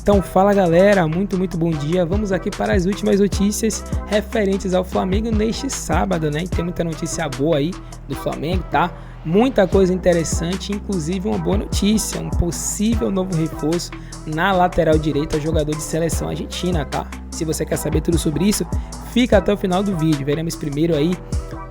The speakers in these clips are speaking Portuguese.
Então fala galera, muito bom dia. Vamos aqui para as últimas notícias referentes ao Flamengo neste sábado, né? E tem muita notícia boa aí do Flamengo, tá? Muita coisa interessante, inclusive uma boa notícia, um possível novo reforço na lateral direita, jogador de seleção argentina, tá? Se você quer saber tudo sobre isso, fica até o final do vídeo. Veremos primeiro aí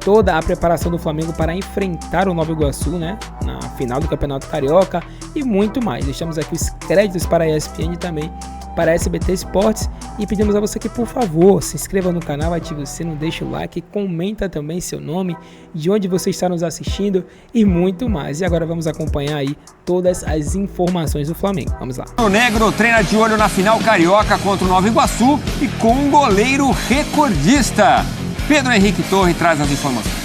toda a preparação do Flamengo para enfrentar o Nova Iguaçu, né? Na final do Campeonato Carioca e muito mais. Deixamos aqui os créditos para a ESPN e também para a SBT Esportes e pedimos a você que, por favor, se inscreva no canal, ative o sino, deixa o like, comenta também seu nome, de onde você está nos assistindo e muito mais. E agora vamos acompanhar aí todas as informações do Flamengo. Vamos lá. O Negro treina de olho na final carioca contra o Nova Iguaçu e com um goleiro recordista. Pedro Henrique Torre traz as informações.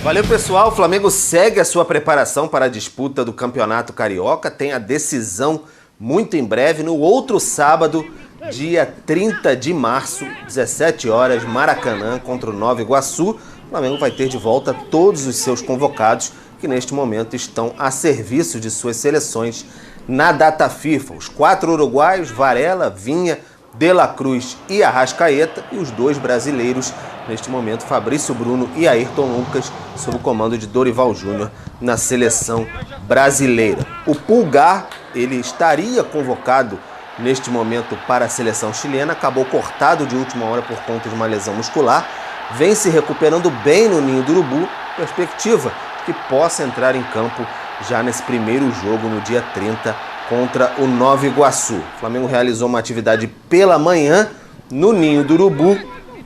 Valeu, pessoal. O Flamengo segue a sua preparação para a disputa do Campeonato Carioca. Tem a decisão muito em breve, no outro sábado, dia 30 de março, 17 horas, Maracanã contra o Nova Iguaçu. O Flamengo vai ter de volta todos os seus convocados que neste momento estão a serviço de suas seleções na data FIFA. Os 4 uruguaios, Varela, Vinha, De La Cruz e Arrascaeta, e os 2 brasileiros, neste momento, Fabrício Bruno e Ayrton Lucas, sob o comando de Dorival Júnior na seleção brasileira. O Pulgar, ele estaria convocado neste momento para a seleção chilena, acabou cortado de última hora por conta de uma lesão muscular, vem se recuperando bem no Ninho do Urubu, perspectiva que possa entrar em campo já nesse primeiro jogo no dia 30 contra o Nova Iguaçu. O Flamengo realizou uma atividade pela manhã no Ninho do Urubu,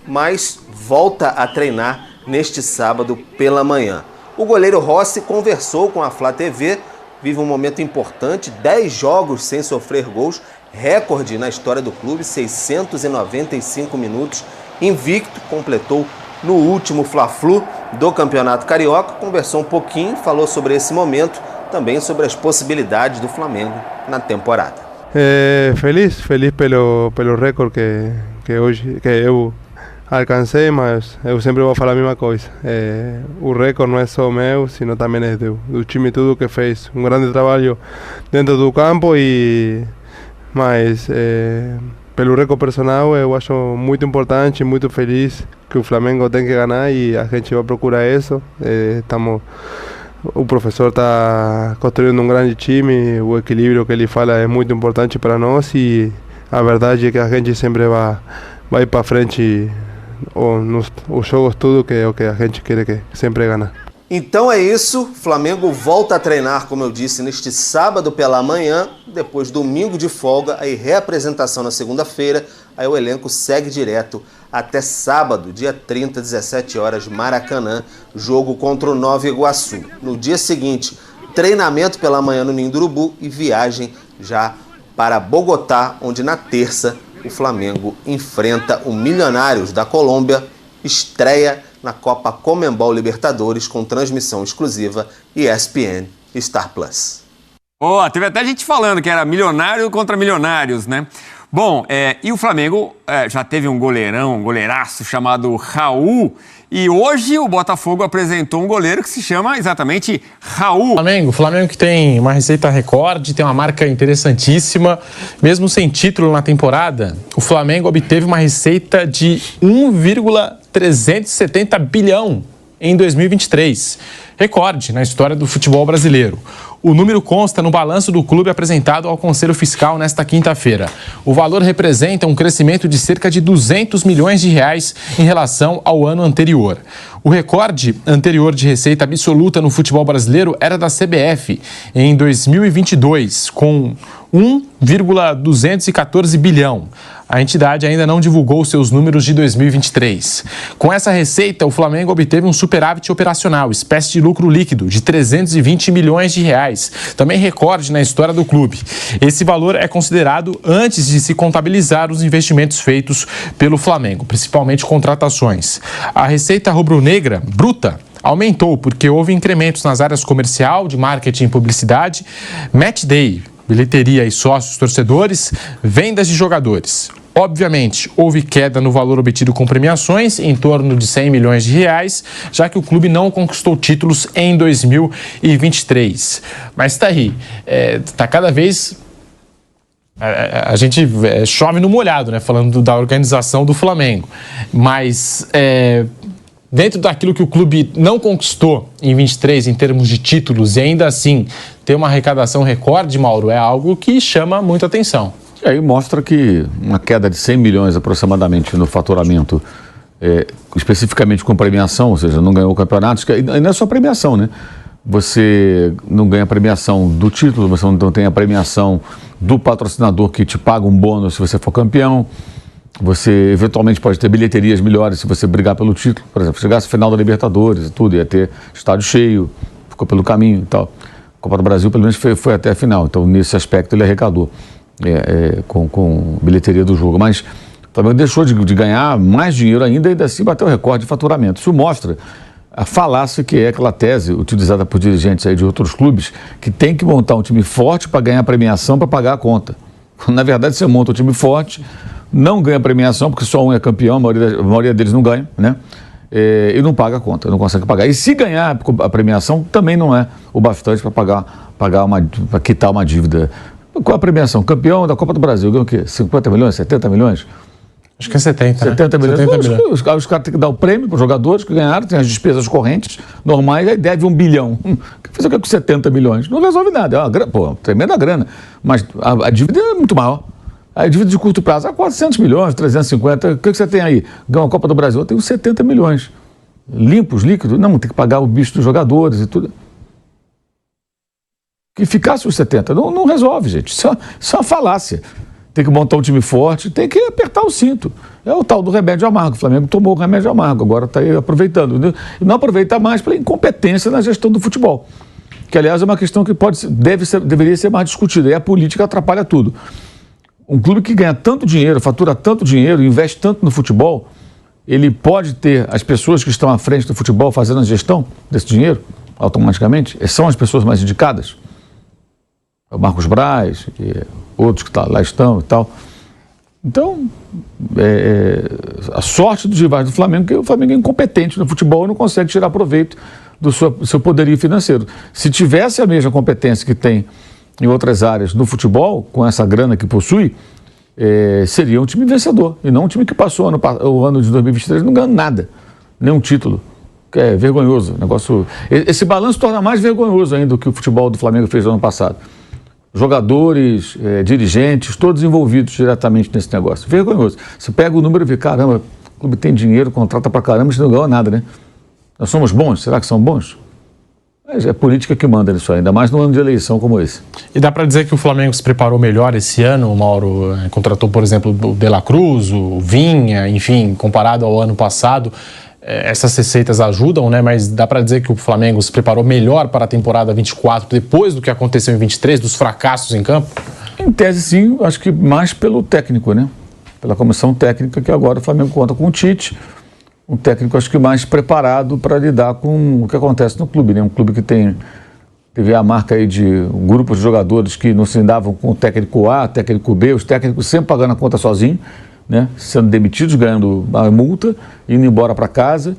mas volta a treinar neste sábado pela manhã. O goleiro Rossi conversou com a Flá TV, vive um momento importante, 10 jogos sem sofrer gols, recorde na história do clube, 695 minutos, invicto, completou no último Fla-Flu do Campeonato Carioca, conversou um pouquinho, falou sobre esse momento, também sobre as possibilidades do Flamengo na temporada. Feliz pelo recorde que eu alcancei, mas eu sempre vou falar a mesma coisa. O recorde não é só meu, sino também é do time tudo que fez um grande trabalho dentro do campo, mas pelo recorde personal eu acho muito importante, muito feliz que o Flamengo tem que ganhar e a gente vai procurar isso. O professor está construindo um grande time, o equilíbrio que ele fala é muito importante para nós e a verdade é que a gente sempre vai para frente os jogos, tudo que é o que a gente quer que sempre ganhar. Então é isso, Flamengo volta a treinar, como eu disse, neste sábado pela manhã, depois domingo de folga, aí reapresentação na segunda-feira, aí o elenco segue direto até sábado, dia 30, 17 horas, Maracanã, jogo contra o Nova Iguaçu. No dia seguinte, treinamento pela manhã no Ninho do Urubu e viagem já para Bogotá, onde na terça o Flamengo enfrenta o Milionários da Colômbia, estreia na Copa Conmebol Libertadores com transmissão exclusiva ESPN Star Plus. Teve até gente falando que era milionário contra milionários, né? Bom, e o Flamengo já teve um goleiraço chamado Raul, e hoje o Botafogo apresentou um goleiro que se chama exatamente Raul. Flamengo que tem uma receita recorde, tem uma marca interessantíssima, mesmo sem título na temporada, o Flamengo obteve uma receita de 1,370 bilhão em 2023, recorde na história do futebol brasileiro. O número consta no balanço do clube apresentado ao Conselho Fiscal nesta quinta-feira. O valor representa um crescimento de cerca de 200 milhões de reais em relação ao ano anterior. O recorde anterior de receita absoluta no futebol brasileiro era da CBF em 2022, com 1,214 bilhão. A entidade ainda não divulgou seus números de 2023. Com essa receita, o Flamengo obteve um superávit operacional, espécie de lucro líquido, de 320 milhões de reais, também recorde na história do clube. Esse valor é considerado antes de se contabilizar os investimentos feitos pelo Flamengo, principalmente contratações. A receita rubro-negra, bruta, aumentou porque houve incrementos nas áreas comercial, de marketing e publicidade, match day, bilheteria e sócios torcedores, vendas de jogadores. Obviamente, houve queda no valor obtido com premiações, em torno de 100 milhões de reais, já que o clube não conquistou títulos em 2023. Mas está aí, está cada vez A gente chove no molhado, né? Falando da organização do Flamengo. Mas dentro daquilo que o clube não conquistou em 23 em termos de títulos e ainda assim ter uma arrecadação recorde, Mauro, é algo que chama muita atenção. E aí mostra que uma queda de 100 milhões aproximadamente no faturamento, especificamente com premiação, ou seja, não ganhou o campeonato, e não é só premiação, né? Você não ganha a premiação do título, você não tem a premiação do patrocinador que te paga um bônus se você for campeão. Você eventualmente pode ter bilheterias melhores se você brigar pelo título. Por exemplo, chegasse a final da Libertadores e tudo, ia ter estádio cheio, ficou pelo caminho e tal. A Copa do Brasil pelo menos foi até a final, então nesse aspecto ele arrecadou com bilheteria do jogo. Mas o Flamengo deixou de ganhar mais dinheiro ainda e assim bateu o recorde de faturamento. Isso mostra a falácia que é aquela tese utilizada por dirigentes aí de outros clubes, que tem que montar um time forte para ganhar premiação, para pagar a conta. Na verdade, você monta um time forte, não ganha premiação, porque só um é campeão, a maioria deles não ganha, né? E não paga a conta, não consegue pagar. E se ganhar a premiação, também não é o bastante para para quitar uma dívida. Qual a premiação? Campeão da Copa do Brasil, ganha o quê? 50 milhões, 70 milhões? Acho que é 70, 70 né? milhões. 70 milhões. Os caras têm que dar o prêmio para os jogadores que ganharam, tem as despesas correntes normais, aí deve 1 bilhão. Fazer o que com 70 milhões? Não resolve nada, é uma tremenda grana. Mas a dívida é muito maior. A dívida de curto prazo é 400 milhões, 350. O que você tem aí? Ganhou a Copa do Brasil, eu tenho 70 milhões. Limpos, líquidos? Não, tem que pagar o bicho dos jogadores e tudo. Que ficasse os 70. Não resolve, gente. Isso é uma falácia. Tem que montar um time forte, tem que apertar o cinto. É o tal do remédio amargo. O Flamengo tomou o remédio amargo, agora está aí aproveitando. E não aproveita mais pela incompetência na gestão do futebol. Que, aliás, é uma questão que deveria ser mais discutida. E a política atrapalha tudo. Um clube que ganha tanto dinheiro, fatura tanto dinheiro, investe tanto no futebol, ele pode ter as pessoas que estão à frente do futebol fazendo a gestão desse dinheiro, automaticamente? São as pessoas mais indicadas? O Marcos Braz, outros que lá estão e tal. Então, a sorte dos rivais do Flamengo é que o Flamengo é incompetente no futebol e não consegue tirar proveito do seu poderio financeiro. Se tivesse a mesma competência que tem em outras áreas no futebol, com essa grana que possui, seria um time vencedor. E não um time que passou o ano de 2023 não ganhando nada, nenhum título. Que é vergonhoso. Esse balanço torna mais vergonhoso ainda do que o futebol do Flamengo fez no ano passado. Jogadores, dirigentes, todos envolvidos diretamente nesse negócio. Vergonhoso. Você pega o número e vê, caramba, o clube tem dinheiro, contrata pra caramba, mas não ganhou nada, né? Nós somos bons? Será que são bons? Mas é política que manda nisso, ainda mais num ano de eleição como esse. E dá para dizer que o Flamengo se preparou melhor esse ano? O Mauro contratou, por exemplo, o De La Cruz, o Vinha, enfim, comparado ao ano passado. Essas receitas ajudam, né? Mas dá para dizer que o Flamengo se preparou melhor para a temporada 24 depois do que aconteceu em 23, dos fracassos em campo? Em tese, sim. Acho que mais pelo técnico, né? Pela comissão técnica, que agora o Flamengo conta com o Tite. Um técnico, acho que mais preparado para lidar com o que acontece no clube, né? Um clube que teve a marca aí de um grupo de jogadores que não se lidavam com o técnico A, técnico B, os técnicos sempre pagando a conta sozinho, né? Sendo demitidos, ganhando a multa, indo embora para casa,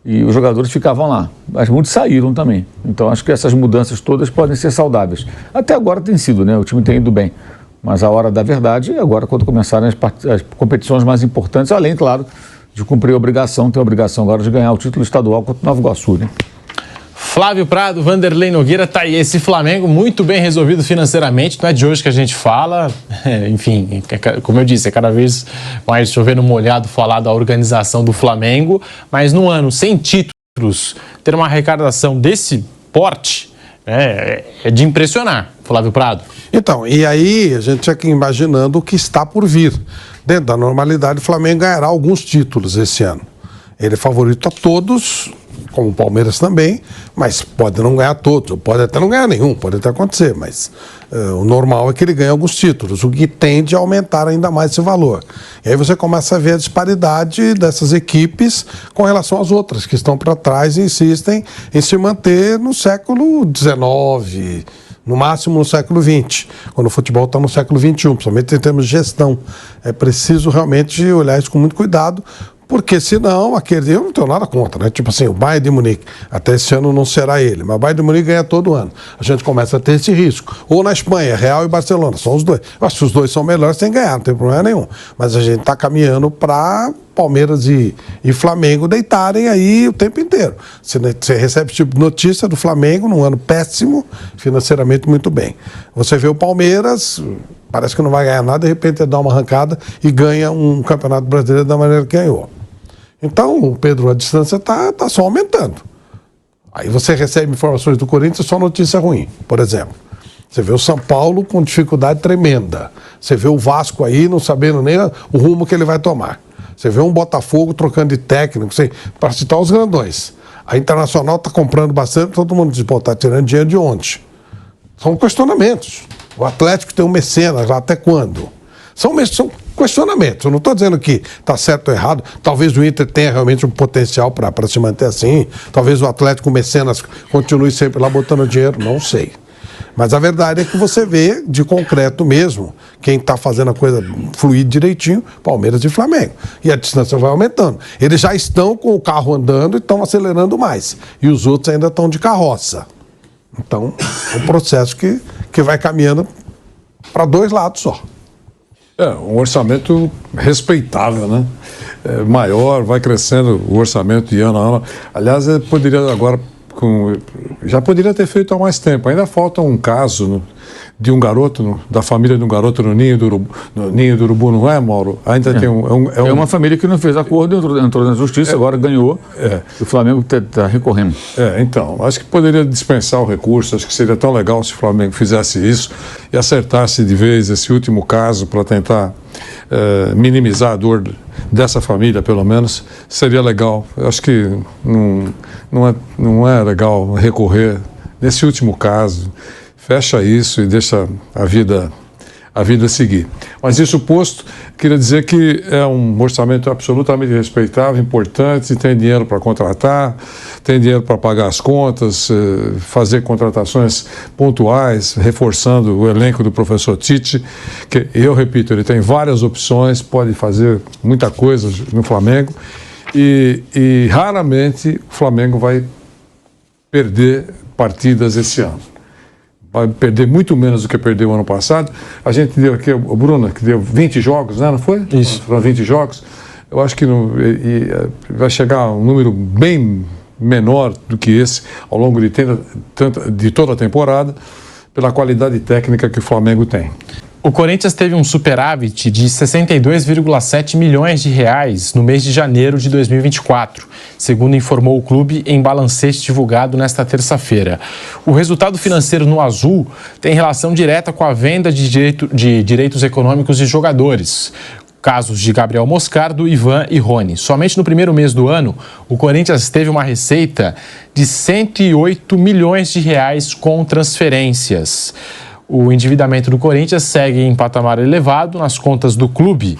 e os jogadores ficavam lá. Mas muitos saíram também. Então acho que essas mudanças todas podem ser saudáveis. Até agora tem sido, né? O time tem ido bem. Mas a hora da verdade é agora, quando começarem as competições mais importantes, além, claro, de cumprir a obrigação, tem a obrigação agora de ganhar o título estadual contra o Nova Iguaçu, né? Flávio Prado, Vanderlei Nogueira, tá aí esse Flamengo muito bem resolvido financeiramente, não é de hoje que a gente fala, enfim, como eu disse, é cada vez mais chovendo molhado falar da organização do Flamengo, mas num ano sem títulos, ter uma arrecadação desse porte é de impressionar, Flávio Prado. Então, e aí a gente aqui imaginando o que está por vir. Dentro da normalidade, o Flamengo ganhará alguns títulos esse ano. Ele é favorito a todos, como o Palmeiras também, mas pode não ganhar todos, pode até não ganhar nenhum, pode até acontecer, mas o normal é que ele ganhe alguns títulos, o que tende a aumentar ainda mais esse valor. E aí você começa a ver a disparidade dessas equipes com relação às outras, que estão para trás e insistem em se manter no século XIX, no máximo no século XX, quando o futebol está no século XXI, principalmente em termos de gestão. É preciso realmente olhar isso com muito cuidado, Porque senão, eu não tenho nada contra, né? Tipo assim, o Bayern de Munique, até esse ano não será ele, mas o Bayern de Munique ganha todo ano. A gente começa a ter esse risco. Ou na Espanha, Real e Barcelona, são os dois. Eu acho que os dois são melhores, tem que ganhar, não tem problema nenhum. Mas a gente está caminhando para Palmeiras e Flamengo deitarem aí o tempo inteiro. Você recebe tipo de notícia do Flamengo num ano péssimo, financeiramente muito bem. Você vê o Palmeiras, parece que não vai ganhar nada, de repente ele dá uma arrancada e ganha um campeonato brasileiro da maneira que ganhou. Então, Pedro, a distância está só aumentando. Aí você recebe informações do Corinthians, só notícia ruim, por exemplo. Você vê o São Paulo com dificuldade tremenda. Você vê o Vasco aí não sabendo nem o rumo que ele vai tomar. Você vê um Botafogo trocando de técnico, para citar os grandões. A Internacional está comprando bastante, todo mundo diz, pô, está tirando dinheiro de onde? São questionamentos. O Atlético tem um mecenas lá até quando? São questionamentos. Eu não estou dizendo que está certo ou errado. Talvez o Inter tenha realmente um potencial para se manter assim. Talvez o Atlético mecenas continue sempre lá botando dinheiro. Não sei. Mas a verdade é que você vê de concreto mesmo quem está fazendo a coisa fluir direitinho, Palmeiras e Flamengo. E a distância vai aumentando. Eles já estão com o carro andando e estão acelerando mais. E os outros ainda estão de carroça. Então, é um processo que vai caminhando para dois lados só. Um orçamento respeitável, né? Maior, vai crescendo o orçamento de ano a ano. Aliás, poderia agora... já poderia ter feito há mais tempo. Ainda falta um caso de um garoto, da família de um garoto no Ninho do Urubu, não é, Mauro? Ainda tem É uma família que não fez acordo, entrou na justiça, agora ganhou. O Flamengo está recorrendo. Então, acho que poderia dispensar o recurso. Acho que seria tão legal se o Flamengo fizesse isso e acertasse de vez esse último caso para tentar minimizar a dor dessa família, pelo menos. Seria legal. Eu acho que não é legal recorrer nesse último caso. Fecha isso e deixa a vida seguir. Mas isso posto, queria dizer que é um orçamento absolutamente respeitável, importante, tem dinheiro para contratar, tem dinheiro para pagar as contas, fazer contratações pontuais, reforçando o elenco do professor Tite, que eu repito, ele tem várias opções, pode fazer muita coisa no Flamengo e raramente o Flamengo vai perder partidas esse ano. Vai perder muito menos do que perdeu ano passado. A gente deu aqui, o Bruno, que deu 20 jogos, né? Não foi? Isso. Foram 20 jogos. Eu acho que vai chegar a um número bem menor do que esse ao longo de toda a temporada, pela qualidade técnica que o Flamengo tem. O Corinthians teve um superávit de 62,7 milhões de reais no mês de janeiro de 2024, segundo informou o clube em balancete divulgado nesta terça-feira. O resultado financeiro no azul tem relação direta com a venda de direitos econômicos de jogadores. Casos de Gabriel Moscardo, Ivan e Rony. Somente no primeiro mês do ano, o Corinthians teve uma receita de 108 milhões de reais com transferências. O endividamento do Corinthians segue em patamar elevado nas contas do clube.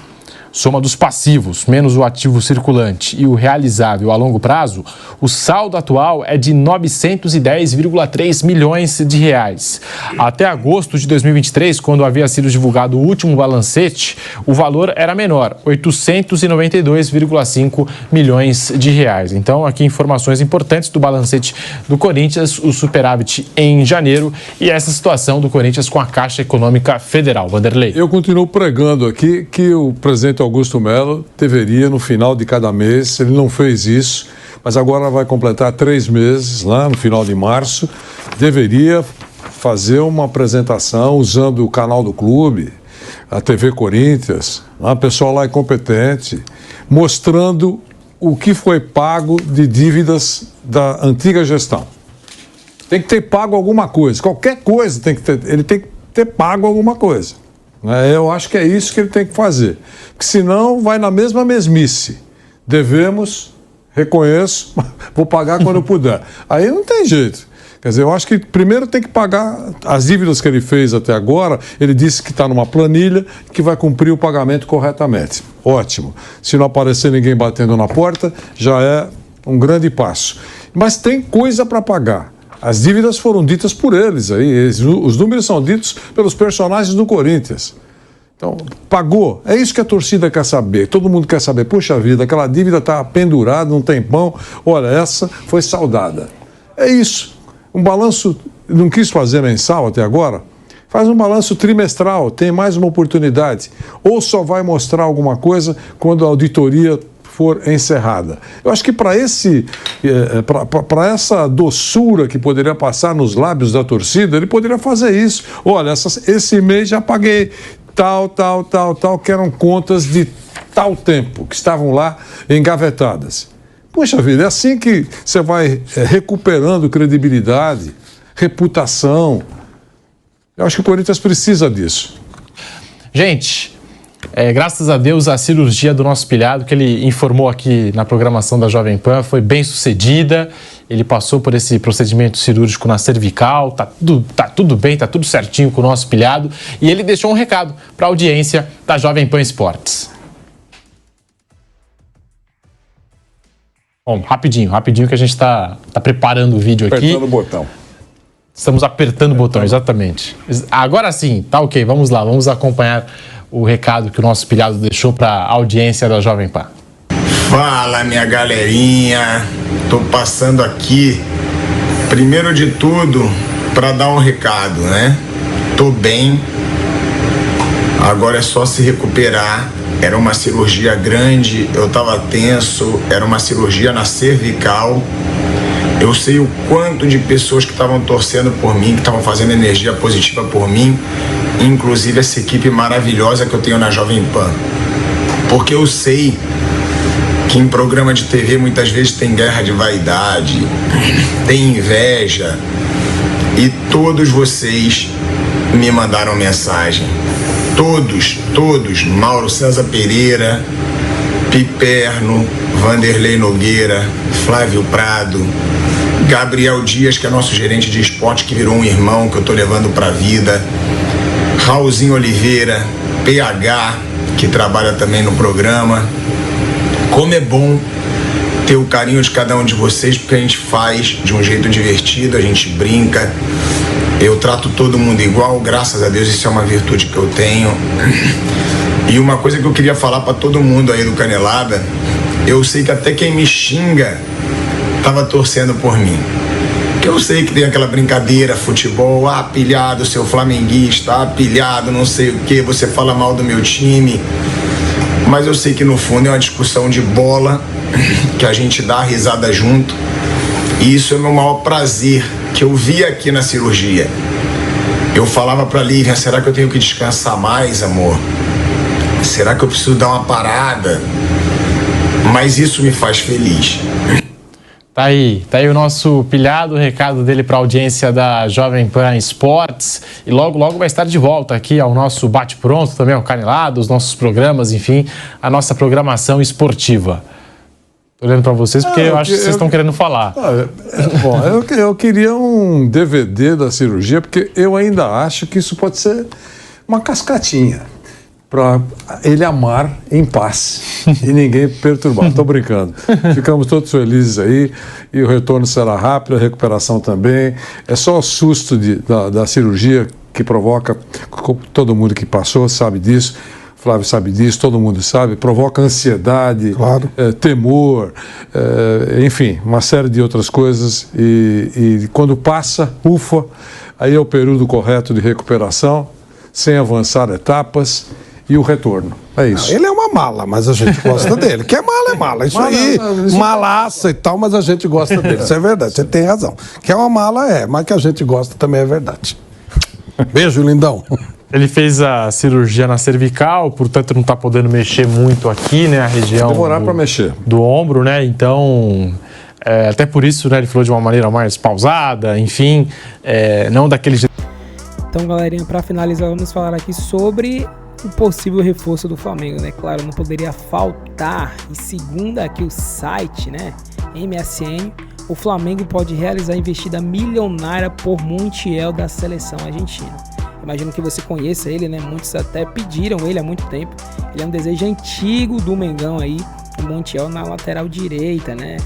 Soma dos passivos, menos o ativo circulante e o realizável a longo prazo, o saldo atual é de 910,3 milhões de reais. Até agosto de 2023, quando havia sido divulgado o último balancete, o valor era menor, 892,5 milhões de reais. Então, aqui informações importantes do balancete do Corinthians, o superávit em janeiro e essa situação do Corinthians com a Caixa Econômica Federal. Vanderlei. Eu continuo pregando aqui que o presidente Augusto Melo deveria, no final de cada mês, ele não fez isso, mas agora vai completar 3 meses, lá no final de março, deveria fazer uma apresentação usando o canal do clube, a TV Corinthians, o pessoal lá é competente, mostrando o que foi pago de dívidas da antiga gestão. Tem que ter pago alguma coisa, qualquer coisa ele tem que ter pago alguma coisa. Eu acho que é isso que ele tem que fazer, porque senão vai na mesma mesmice. Devemos, reconheço, vou pagar quando eu puder. Aí não tem jeito. Quer dizer, eu acho que primeiro tem que pagar as dívidas que ele fez até agora. Ele disse que está numa planilha que vai cumprir o pagamento corretamente. Ótimo. Se não aparecer ninguém batendo na porta, já é um grande passo. Mas tem coisa para pagar. As dívidas foram ditas por eles aí, os números são ditos pelos personagens do Corinthians. Então, pagou. É isso que a torcida quer saber. Todo mundo quer saber. Puxa vida, aquela dívida está pendurada um tempão. Olha, essa foi saldada. É isso. Um balanço, não quis fazer mensal até agora? Faz um balanço trimestral, tem mais uma oportunidade. Ou só vai mostrar alguma coisa quando a auditoria for encerrada. Eu acho que para essa doçura que poderia passar nos lábios da torcida, ele poderia fazer isso. Olha, esse mês já paguei tal, que eram contas de tal tempo, que estavam lá engavetadas. Puxa vida, é assim que você vai recuperando credibilidade, reputação. Eu acho que o Corinthians precisa disso. Gente, graças a Deus a cirurgia do nosso pilhado, que ele informou aqui na programação da Jovem Pan, foi bem sucedida. Ele passou por esse procedimento cirúrgico na cervical, tá tudo bem, tá tudo certinho com o nosso pilhado. E ele deixou um recado para a audiência da Jovem Pan Esportes. Bom, rapidinho que a gente está preparando o vídeo aqui. Apertando o botão. Estamos apertando o botão, exatamente. Agora sim, tá ok, vamos lá, vamos acompanhar o recado que o nosso pilhado deixou para a audiência da Jovem Pan. Fala, minha galerinha, tô passando aqui, primeiro de tudo, para dar um recado, né? Tô bem, agora é só se recuperar. Era uma cirurgia grande, eu tava tenso, era uma cirurgia na cervical. Eu sei o quanto de pessoas que estavam torcendo por mim, que estavam fazendo energia positiva por mim, inclusive essa equipe maravilhosa que eu tenho na Jovem Pan. Porque eu sei que em programa de TV muitas vezes tem guerra de vaidade, tem inveja, e todos vocês me mandaram mensagem. Todos, Mauro César Pereira, Piperno, Vanderlei Nogueira, Flávio Prado, Gabriel Dias, que é nosso gerente de esporte, que virou um irmão que eu tô levando pra vida, Raulzinho Oliveira, PH, que trabalha também no programa. Como é bom ter o carinho de cada um de vocês, porque a gente faz de um jeito divertido, a gente brinca. Eu trato todo mundo igual, graças a Deus, isso é uma virtude que eu tenho. E uma coisa que eu queria falar para todo mundo aí do Canelada, eu sei que até quem me xinga tava torcendo por mim. Que eu sei que tem aquela brincadeira, futebol, pilhado, seu flamenguista, pilhado, não sei o que, você fala mal do meu time. Mas eu sei que no fundo é uma discussão de bola, que a gente dá a risada junto. E isso é o meu maior prazer, que eu vi aqui na cirurgia. Eu falava pra Lívia, será que eu tenho que descansar mais, amor? Será que eu preciso dar uma parada? Mas isso me faz feliz. Tá aí o nosso pilhado, o recado dele para a audiência da Jovem Pan Esportes. E logo vai estar de volta aqui ao nosso Bate-Pronto, também ao Canelado, os nossos programas, enfim, a nossa programação esportiva. Tô olhando para vocês porque eu acho que vocês estão querendo falar. Bom, eu queria um DVD da cirurgia, porque eu ainda acho que isso pode ser uma cascatinha para ele amar em paz e ninguém perturbar. Estou brincando. Ficamos todos felizes aí e o retorno será rápido, a recuperação também. É só o susto da cirurgia que provoca, todo mundo que passou sabe disso, Flávio sabe disso, todo mundo sabe, provoca ansiedade, claro. Temor, enfim, uma série de outras coisas e quando passa, ufa, aí é o período correto de recuperação, sem avançar etapas e o retorno. É isso. Não, ele é uma mala, mas a gente gosta dele. Que é mala. Isso aí, malaça e tal, mas a gente gosta dele. Isso é verdade, você tem razão. Que é uma mala, mas que a gente gosta também é verdade. Beijo, lindão. Ele fez a cirurgia na cervical, portanto não está podendo mexer muito aqui, né, a região demorar para mexer do ombro, né? Então, até por isso, né, ele falou de uma maneira mais pausada, enfim, não daquele jeito. Então, galerinha, para finalizar, vamos falar aqui sobre o possível reforço do Flamengo, né? Claro, não poderia faltar. E segundo aqui o site, né, MSN, o Flamengo pode realizar a investida milionária por Montiel da seleção argentina. Imagino que você conheça ele, né? Muitos até pediram ele há muito tempo. Ele é um desejo antigo do Mengão aí, o Montiel na lateral direita, né?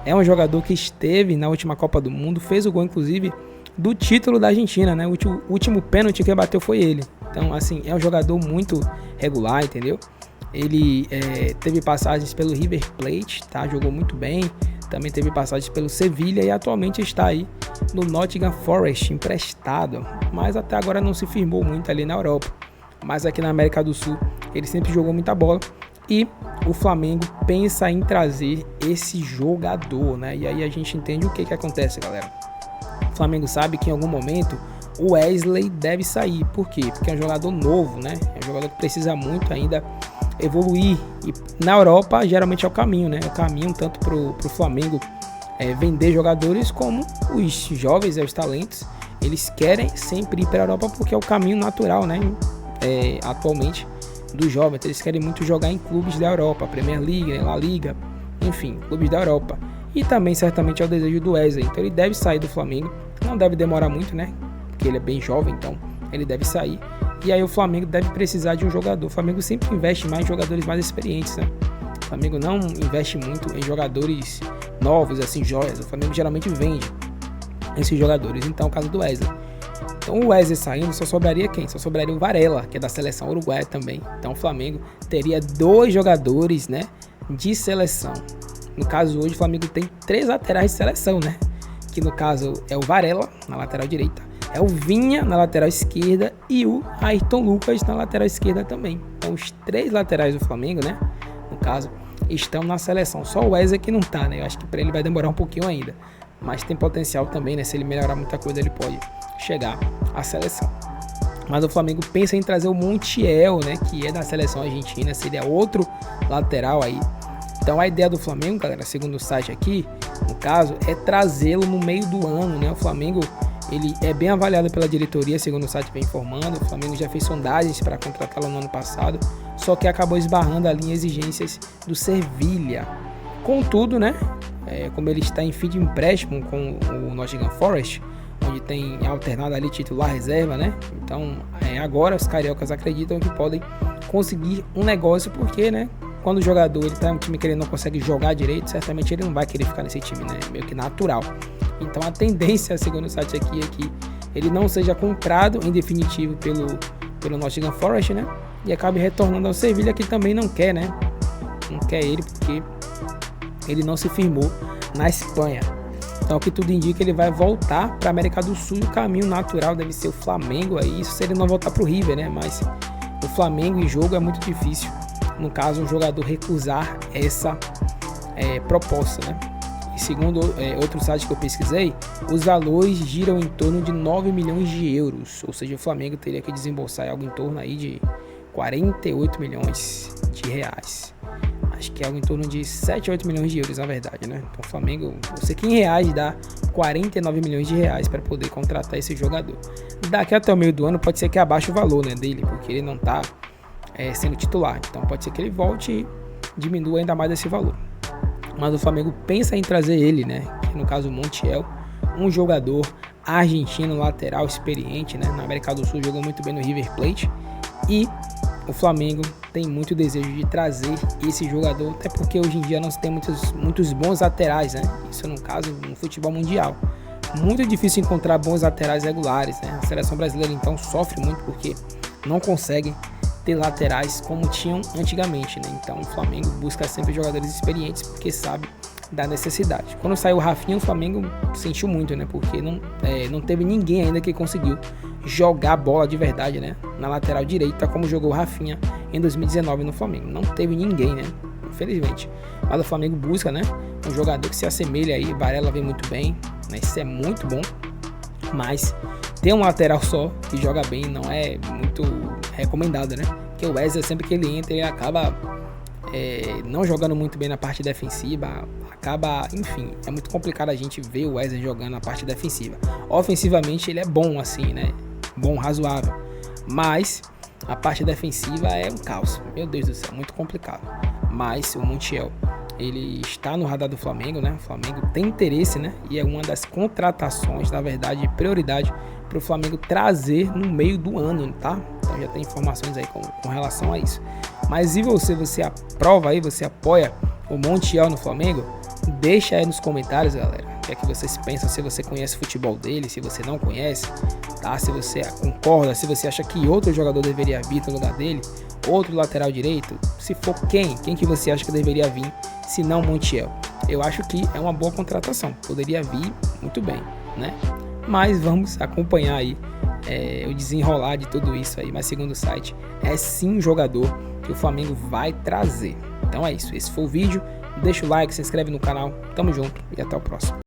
É um jogador que esteve na última Copa do Mundo, fez o gol, inclusive, do título da Argentina, né? O último pênalti que bateu foi ele. Então, assim, é um jogador muito regular, entendeu? Ele teve passagens pelo River Plate, tá? Jogou muito bem. Também teve passagens pelo Sevilha e atualmente está aí no Nottingham Forest, emprestado. Mas até agora não se firmou muito ali na Europa. Mas aqui na América do Sul ele sempre jogou muita bola. E o Flamengo pensa em trazer esse jogador, né? E aí a gente entende o que acontece, galera. O Flamengo sabe que em algum momento o Wesley deve sair. Por quê? Porque é um jogador novo, né? É um jogador que precisa muito ainda evoluir. E na Europa geralmente é o caminho, né? É o caminho tanto pro Flamengo vender jogadores como os jovens, os talentos. Eles querem sempre ir para a Europa porque é o caminho natural, né? Atualmente dos jovens. Eles querem muito jogar em clubes da Europa, Premier League, La Liga, enfim, clubes da Europa. E também certamente é o desejo do Wesley. Então ele deve sair do Flamengo. Não deve demorar muito, né? Porque ele é bem jovem, então ele deve sair. E aí o Flamengo deve precisar de um jogador. O Flamengo sempre investe mais em jogadores mais experientes, né? O Flamengo não investe muito em jogadores novos, assim, joias. O Flamengo geralmente vende esses jogadores. Então, é o caso do Wesley. Então, o Wesley saindo, só sobraria quem? Só sobraria o Varela, que é da seleção uruguaia também. Então, o Flamengo teria 2 jogadores, né, de seleção. No caso, hoje, o Flamengo tem 3 laterais de seleção, né? Que no caso é o Varela, na lateral direita. É o Vinha na lateral esquerda e o Ayrton Lucas na lateral esquerda também. Então os 3 laterais do Flamengo, né, no caso, estão na seleção. Só o Wesley que não tá, né? Eu acho que para ele vai demorar um pouquinho ainda. Mas tem potencial também, né? Se ele melhorar muita coisa, ele pode chegar à seleção. Mas o Flamengo pensa em trazer o Montiel, né, que é da seleção argentina, seria outro lateral aí. Então a ideia do Flamengo, galera, segundo o site aqui, no caso, é trazê-lo no meio do ano, né? O Flamengo, ele é bem avaliado pela diretoria, segundo o site vem informando. O Flamengo já fez sondagens para contratá-lo no ano passado, só que acabou esbarrando ali em exigências do Sevilha. Contudo, né, como ele está em fim de empréstimo com o Nottingham Forest, onde tem alternado ali titular reserva, né? Então agora os cariocas acreditam que podem conseguir um negócio, porque, né, quando o jogador ele tá em um time que ele não consegue jogar direito, certamente ele não vai querer ficar nesse time, né? Meio que natural. Então a tendência, segundo o site aqui, é que ele não seja comprado em definitivo pelo Nottingham Forest, né? E acabe retornando ao Sevilha, que também não quer, né? Não quer ele porque ele não se firmou na Espanha. Então o que tudo indica, ele vai voltar para a América do Sul e o caminho natural deve ser o Flamengo. Aí, isso se ele não voltar para o River, né? Mas o Flamengo em jogo é muito difícil, no caso, um jogador recusar essa proposta, né? E segundo outro site que eu pesquisei, os valores giram em torno de 9 milhões de euros, ou seja, o Flamengo teria que desembolsar algo em torno aí de 48 milhões de reais. Acho que é algo em torno de 7, 8 milhões de euros, na verdade, né? Então o Flamengo, eu sei que em reais dá 49 milhões de reais para poder contratar esse jogador. Daqui até o meio do ano pode ser que abaixe o valor, né, dele, porque ele não está sendo titular. Então pode ser que ele volte e diminua ainda mais esse valor. Mas o Flamengo pensa em trazer ele, né? Que no caso o Montiel, um jogador argentino lateral experiente, né? Na América do Sul jogou muito bem no River Plate. E o Flamengo tem muito desejo de trazer esse jogador, até porque hoje em dia nós temos muitos bons laterais, né? Isso no caso no futebol mundial. Muito difícil encontrar bons laterais regulares, né? A seleção brasileira então sofre muito porque não consegue ter laterais como tinham antigamente, né? Então o Flamengo busca sempre jogadores experientes porque sabe da necessidade. Quando saiu o Rafinha, o Flamengo sentiu muito, né? Porque não teve ninguém ainda que conseguiu jogar bola de verdade, né? Na lateral direita, como jogou o Rafinha em 2019 no Flamengo. Não teve ninguém, né? Infelizmente. Mas o Flamengo busca, né, um jogador que se assemelha aí. Varela vem muito bem, né? Isso é muito bom. Mas ter um lateral só que joga bem não é muito recomendado, né? Porque o Wesley, sempre que ele entra, ele acaba não jogando muito bem na parte defensiva. Enfim, é muito complicado a gente ver o Wesley jogando na parte defensiva. Ofensivamente ele é bom assim, né? Bom, razoável. Mas a parte defensiva é um caos. Meu Deus do céu, muito complicado. Mas o Montiel, ele está no radar do Flamengo, né? O Flamengo tem interesse, né? E é uma das contratações, na verdade, prioridade para o Flamengo trazer no meio do ano, tá? Então já tem informações aí com relação a isso. Mas e você aprova aí, você apoia o Montiel no Flamengo? Deixa aí nos comentários, galera. O que é que vocês pensam, se você conhece o futebol dele, se você não conhece, tá? Se você concorda, se você acha que outro jogador deveria vir no lugar dele, outro lateral direito, se for quem que você acha que deveria vir, se não Montiel? Eu acho que é uma boa contratação, poderia vir muito bem, né? Mas vamos acompanhar aí o desenrolar de tudo isso aí, mas segundo o site, é sim um jogador que o Flamengo vai trazer. Então é isso, esse foi o vídeo, deixa o like, se inscreve no canal, tamo junto e até o próximo.